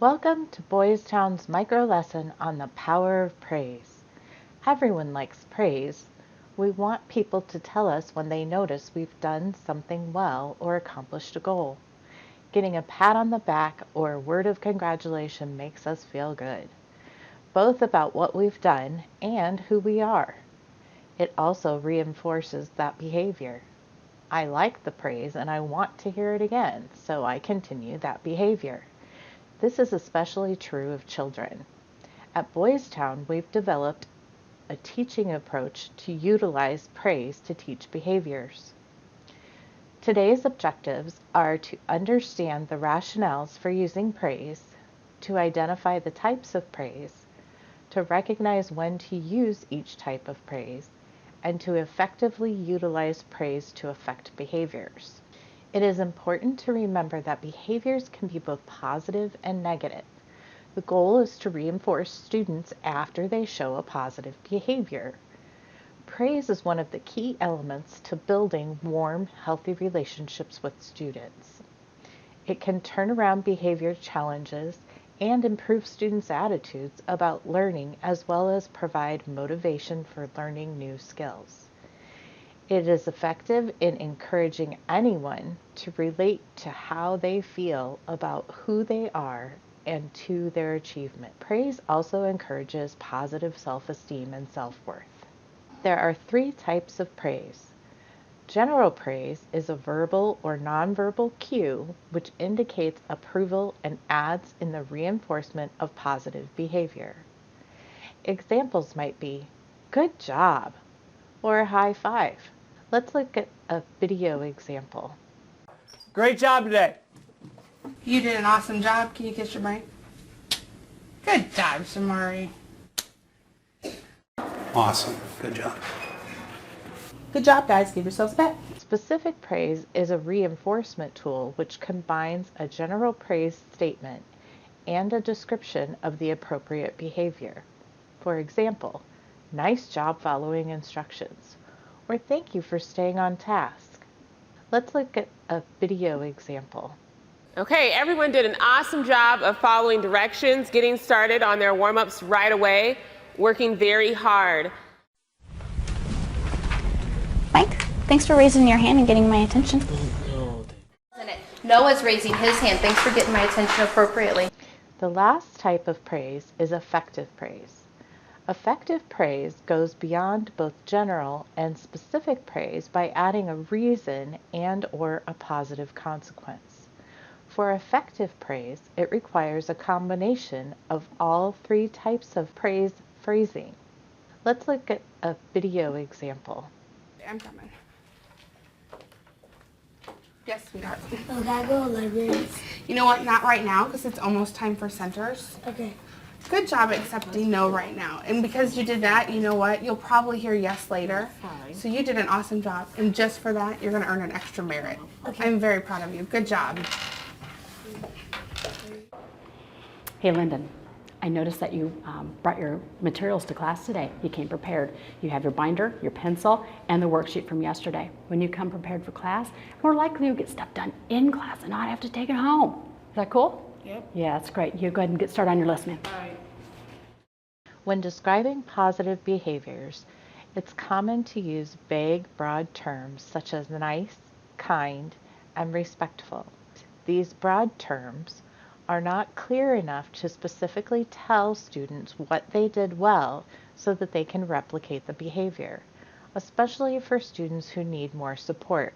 Welcome to Boys Town's micro lesson on the power of praise. Everyone likes praise. We want people to tell us when they notice we've done something well or accomplished a goal. Getting a pat on the back or a word of congratulation makes us feel good, both about what we've done and who we are. It also reinforces that behavior. I like the praise and I want to hear it again, so I continue that behavior. This is especially true of children. At Boys Town, we've developed a teaching approach to utilize praise to teach behaviors. Today's objectives are to understand the rationales for using praise, to identify the types of praise, to recognize when to use each type of praise, and to effectively utilize praise to affect behaviors. It is important to remember that behaviors can be both positive and negative. The goal is to reinforce students after they show a positive behavior. Praise is one of the key elements to building warm, healthy relationships with students. It can turn around behavior challenges and improve students' attitudes about learning, as well as provide motivation for learning new skills. It is effective in encouraging anyone to relate to how they feel about who they are and to their achievement. Praise also encourages positive self-esteem and self-worth. There are 3 types of praise. General praise is a verbal or nonverbal cue which indicates approval and adds in the reinforcement of positive behavior. Examples might be, "Good job," or a high five. Let's look at a video example. Great job today. You did an awesome job. Can you kiss your mic? Good job, Shamari. Awesome. Good job. Good job, guys. Give yourselves a pat. Specific praise is a reinforcement tool which combines a general praise statement and a description of the appropriate behavior. For example, "Nice job following instructions," or "Thank you for staying on task." Let's look at a video example. Okay, everyone did an awesome job of following directions, getting started on their warm-ups right away, working very hard. Mike, thanks for raising your hand and getting my attention. Noah's raising his hand. Thanks for getting my attention appropriately. The last type of praise is effective praise. Effective praise goes beyond both general and specific praise by adding a reason and/or a positive consequence. For effective praise, it requires a combination of all 3 types of praise phrasing. Let's look at a video example. I'm coming. Yes, sweetheart. Oh, gotta go to libraries. You know what? Not right now, because it's almost time for centers. Okay. Good job accepting no right now. And because you did that, you know what? You'll probably hear yes later. Fine. So you did an awesome job. And just for that, you're going to earn an extra merit. Okay. I'm very proud of you. Good job. Hey, Lyndon, I noticed that you brought your materials to class today. You came prepared. You have your binder, your pencil, and the worksheet from yesterday. When you come prepared for class, more likely you'll get stuff done in class and not have to take it home. Is that cool? Yep. Yeah, that's great. You go ahead and get started on your listening. All right. When describing positive behaviors, it's common to use vague, broad terms such as nice, kind, and respectful. These broad terms are not clear enough to specifically tell students what they did well so that they can replicate the behavior, especially for students who need more support.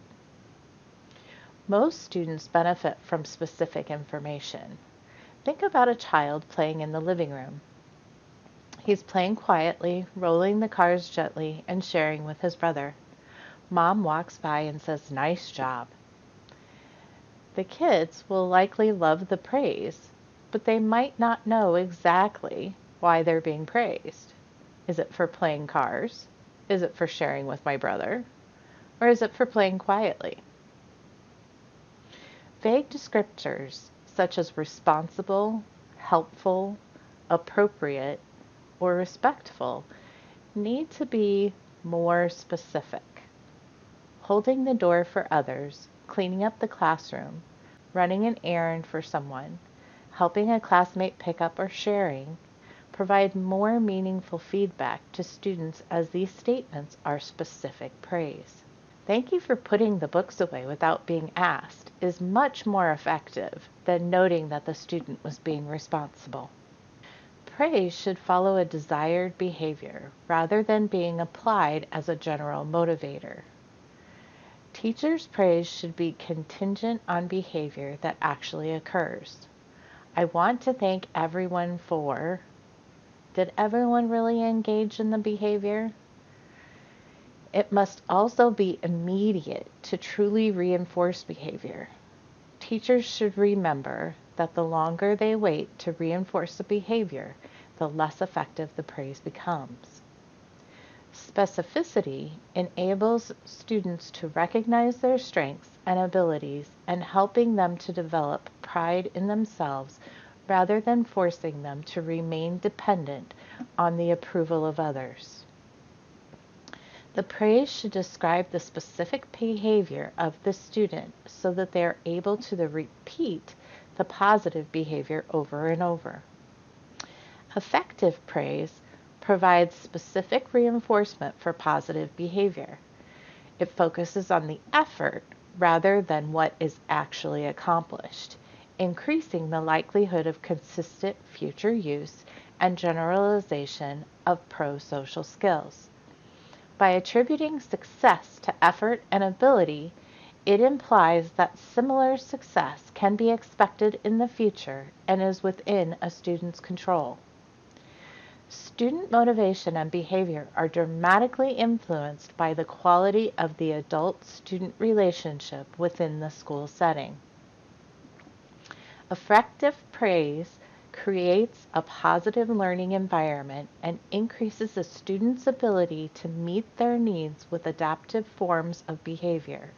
Most students benefit from specific information. Think about a child playing in the living room. He's playing quietly, rolling the cars gently, and sharing with his brother. Mom walks by and says, "Nice job." The kids will likely love the praise, but they might not know exactly why they're being praised. Is it for playing cars? Is it for sharing with my brother? Or is it for playing quietly? Vague descriptors such as responsible, helpful, appropriate, or respectful need to be more specific. Holding the door for others, cleaning up the classroom, running an errand for someone, helping a classmate pick up or sharing, provide more meaningful feedback to students as these statements are specific praise. Thank you for putting the books away without being asked is much more effective than noting that the student was being responsible. Praise should follow a desired behavior rather than being applied as a general motivator. Teachers' praise should be contingent on behavior that actually occurs. I want to thank everyone for. Did everyone really engage in the behavior? It must also be immediate to truly reinforce behavior. Teachers should remember that the longer they wait to reinforce a behavior, the less effective the praise becomes. Specificity enables students to recognize their strengths and abilities and helping them to develop pride in themselves rather than forcing them to remain dependent on the approval of others. The praise should describe the specific behavior of the student so that they are able to repeat the positive behavior over and over. Effective praise provides specific reinforcement for positive behavior. It focuses on the effort rather than what is actually accomplished, increasing the likelihood of consistent future use and generalization of pro-social skills. By attributing success to effort and ability, it implies that similar success can be expected in the future and is within a student's control. Student motivation and behavior are dramatically influenced by the quality of the adult-student relationship within the school setting. Effective praise creates a positive learning environment and increases a student's ability to meet their needs with adaptive forms of behavior.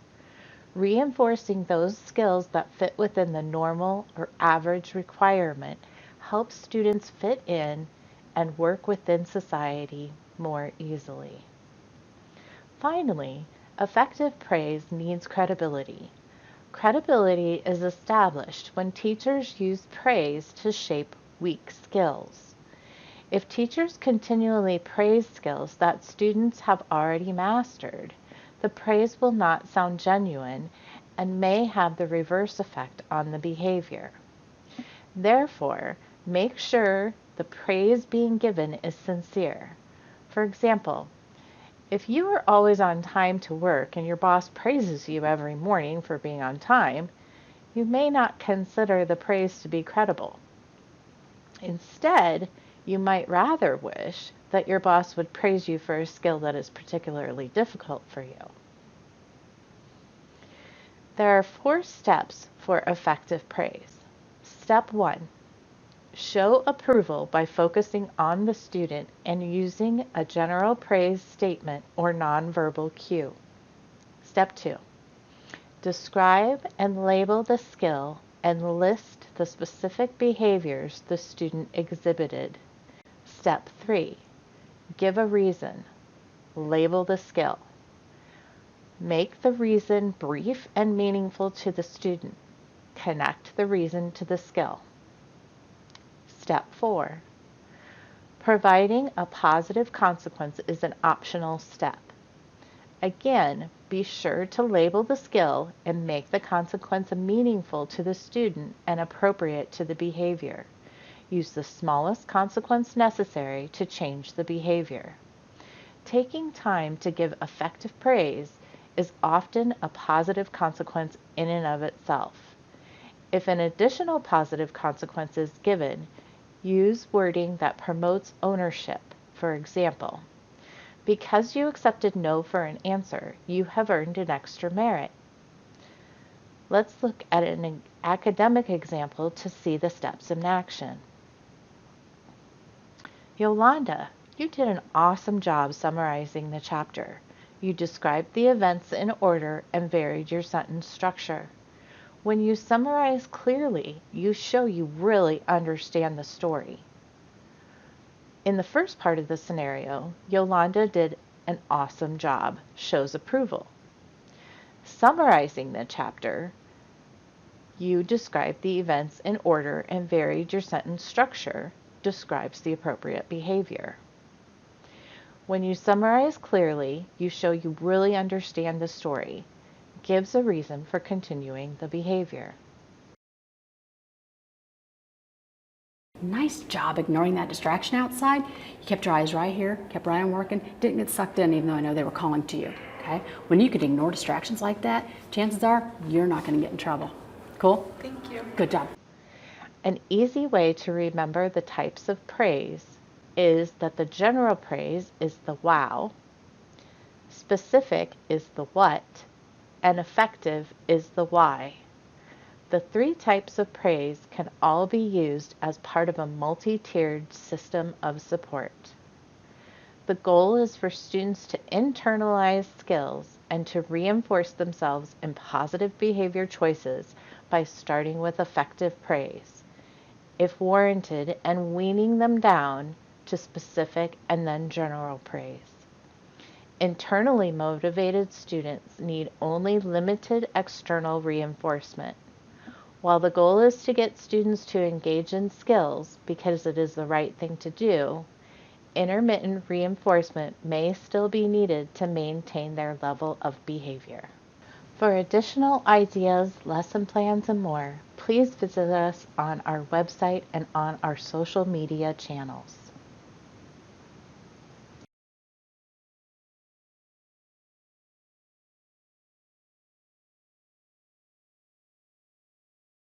Reinforcing those skills that fit within the normal or average requirement helps students fit in and work within society more easily. Finally, effective praise needs credibility. Credibility is established when teachers use praise to shape weak skills. If teachers continually praise skills that students have already mastered, the praise will not sound genuine and may have the reverse effect on the behavior. Therefore, make sure the praise being given is sincere. For example, if you are always on time to work and your boss praises you every morning for being on time, you may not consider the praise to be credible. Instead, you might rather wish that your boss would praise you for a skill that is particularly difficult for you. There are 4 steps for effective praise. Step 1. Show approval by focusing on the student and using a general praise statement or nonverbal cue. Step 2. Describe and label the skill and list the specific behaviors the student exhibited. Step 3. Give a reason. Label the skill. Make the reason brief and meaningful to the student. Connect the reason to the skill. Step 4. Providing a positive consequence is an optional step. Again, be sure to label the skill and make the consequence meaningful to the student and appropriate to the behavior. Use the smallest consequence necessary to change the behavior. Taking time to give effective praise is often a positive consequence in and of itself. If an additional positive consequence is given, use wording that promotes ownership. For example, because you accepted no for an answer, you have earned an extra merit. Let's look at an academic example to see the steps in action. Yolanda, you did an awesome job summarizing the chapter. You described the events in order and varied your sentence structure. When you summarize clearly, you show you really understand the story. In the first part of the scenario, Yolanda did an awesome job, shows approval. Summarizing the chapter You described the events in order and varied your sentence structure, describes the appropriate behavior. When you summarize clearly, you show you really understand the story, gives a reason for continuing the behavior. Nice job ignoring that distraction outside. You kept your eyes right here, kept right on working, didn't get sucked in even though I know they were calling to you, okay? When you could ignore distractions like that, chances are you're not gonna get in trouble. Cool? Thank you. Good job. An easy way to remember the types of praise is that the general praise is the wow, specific is the what, and effective is the why. The three types of praise can all be used as part of a multi-tiered system of support. The goal is for students to internalize skills and to reinforce themselves in positive behavior choices by starting with effective praise, if warranted, and weaning them down to specific and then general praise. Internally motivated students need only limited external reinforcement. While the goal is to get students to engage in skills because it is the right thing to do, intermittent reinforcement may still be needed to maintain their level of behavior. For additional ideas, lesson plans, and more, please visit us on our website and on our social media channels.